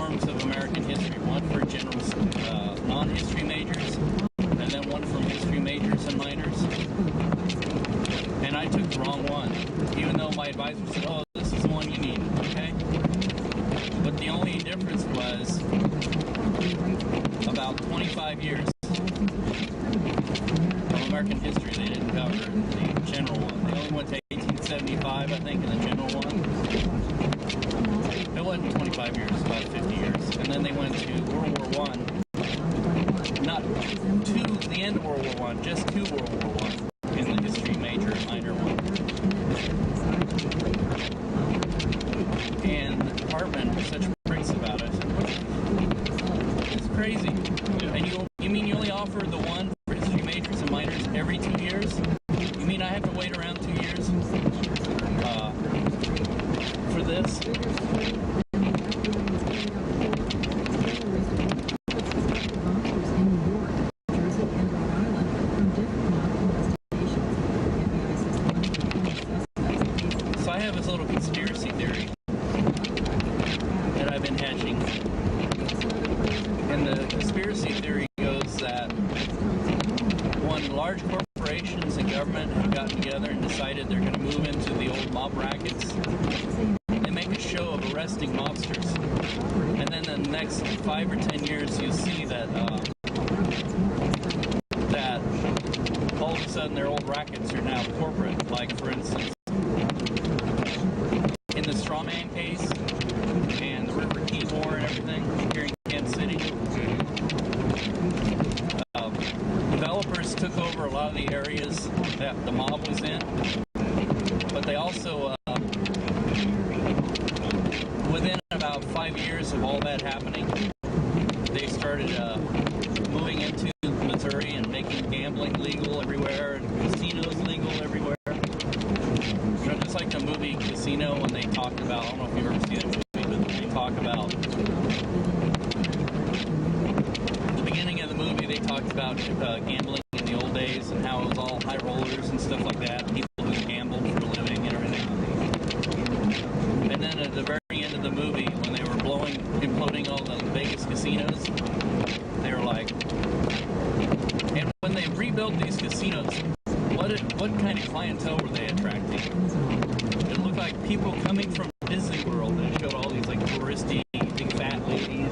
forms of American history, one for general non-history majors, and then one from history majors and minors. And I took the wrong one, even though my advisor said, oh, this is the one you need, okay? But the only difference was about 25 years of American history they didn't cover, the general one. They only went to 1875, I think, in the general one. It wasn't 25 years, about 50 years. And then they went to World War I. Not to the end of World War I, just to World War I in the history major and minor one. And the department was such pricks about it. It's crazy. And you mean you only offer the one for history majors and minors every 2 years? You mean I have to wait around 2 years for this? So I have this little conspiracy theory that I've been hatching. And the conspiracy theory goes that one, large corporations and government have gotten together and decided they're going to move into the old mob rackets. They make a show of arresting mobsters. And then in the next 5 or 10 years, you'll see that that all of a sudden their old rackets are now corporate. Like, for instance, in the Strawman case and the River Key War and everything here in Kansas City, developers took over a lot of the areas that the mob was in, but they also, within about 5 years of all that happening, they started moving into Missouri and making gambling legal everywhere and casinos legal everywhere. You know, just like the movie Casino, when they talked about, I don't know if you've ever seen that movie, but they talk about, the beginning of the movie, they talked about gambling in the old days and how it was all high rollers and stuff like that, people who gambled for a living and everything. And then at the very end of the movie, when they were imploding all the Vegas casinos, they were like, and when they rebuilt these casinos, what kind of clientele were they attracting? It looked like people coming from Disney World that showed all these like touristy, big fat ladies.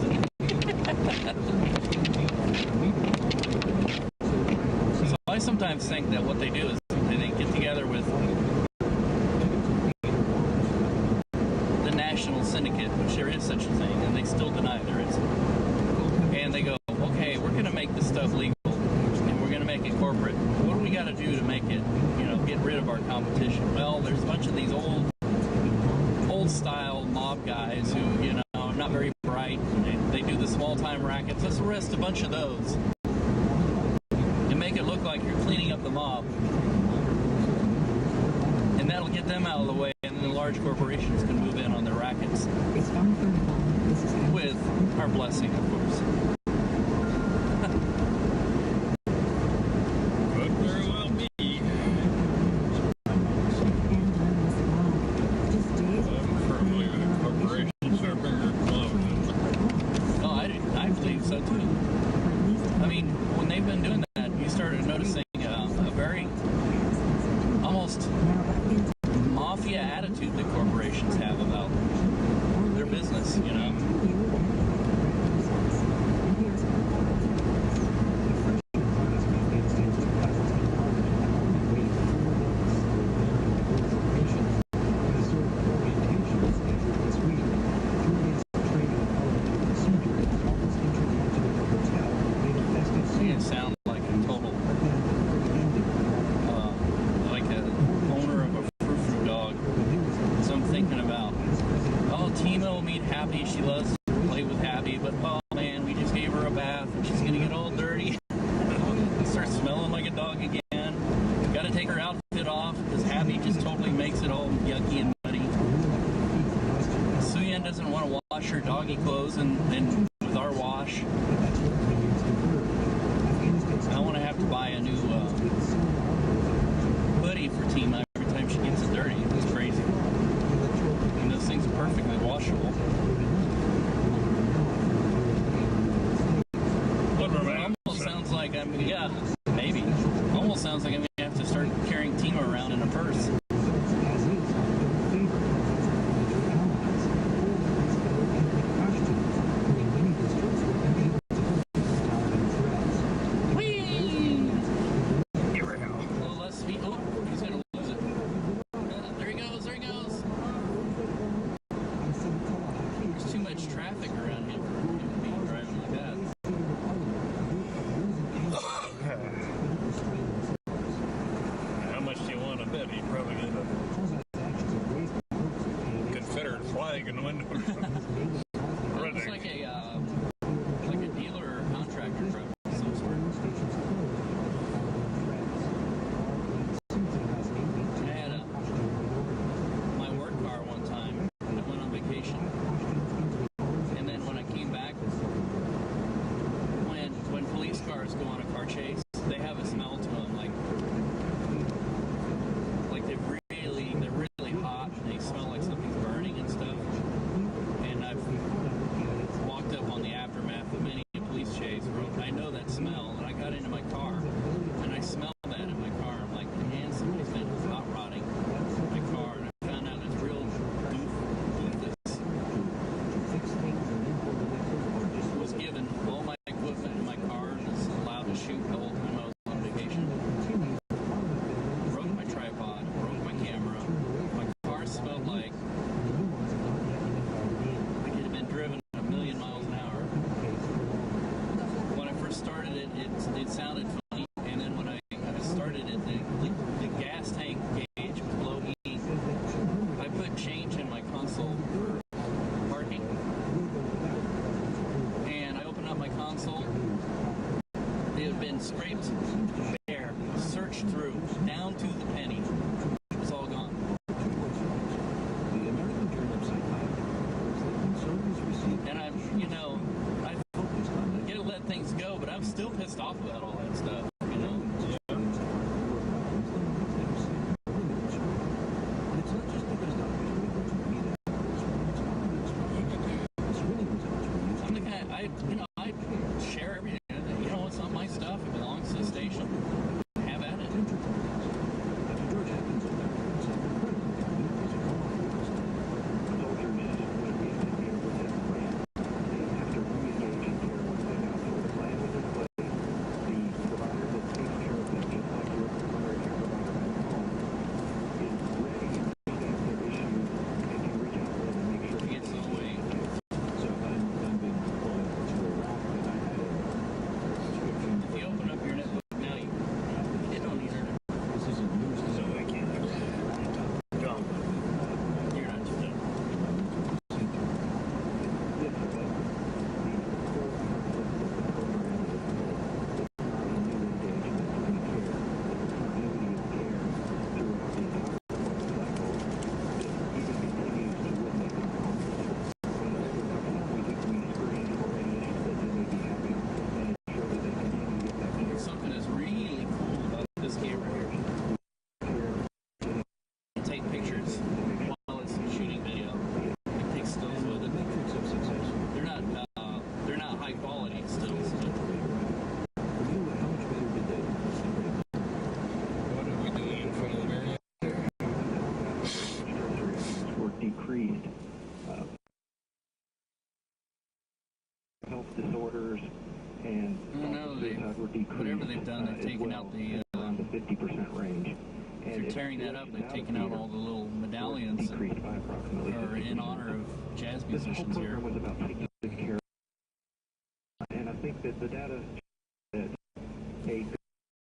So I sometimes think that what they do is they get together with the National Syndicate, which there is such a thing, and they still deny there is. And they go, okay, we're going to make this stuff legal, and we're going to make it corporate. What do we got to do to make it, get rid of our competition? Well, there's a bunch of these old style mob guys who, are not very bright. They do the small time rackets. Let's arrest a bunch of those and make it look like you're cleaning up the mob. And that'll get them out of the way, and then the large corporations can move in on their rackets. With our blessing, of course. Could very well be. Firmly that corporations are bigger clubs. No, I believe so too. I mean, when they've been doing that, you started noticing a very almost mafia attitude that corporations have about their business, It sounds like a total, like an owner of a frou-frou dog. So I'm thinking about, oh, Tima will meet Happy. She loves to play with Happy, but oh man, we just gave her a bath and she's gonna get all dirty. Start smelling like a dog again. Gotta take her outfit off because Happy just totally makes it all yucky and muddy. Suyan doesn't want to wash her doggy clothes and with our wash. I want to have to buy a new hoodie for Tima every time she gets it dirty. It's crazy. And those things are perfectly washable. Yeah, maybe. Almost sounds like I'm going to have to start carrying Timo around in a purse. disorders and whatever they've done, they've taken out the around the 50% range. If you're tearing that up, they've taken out all the little medallions that are in honor of jazz musicians here. Was about taking good care, and I think that the data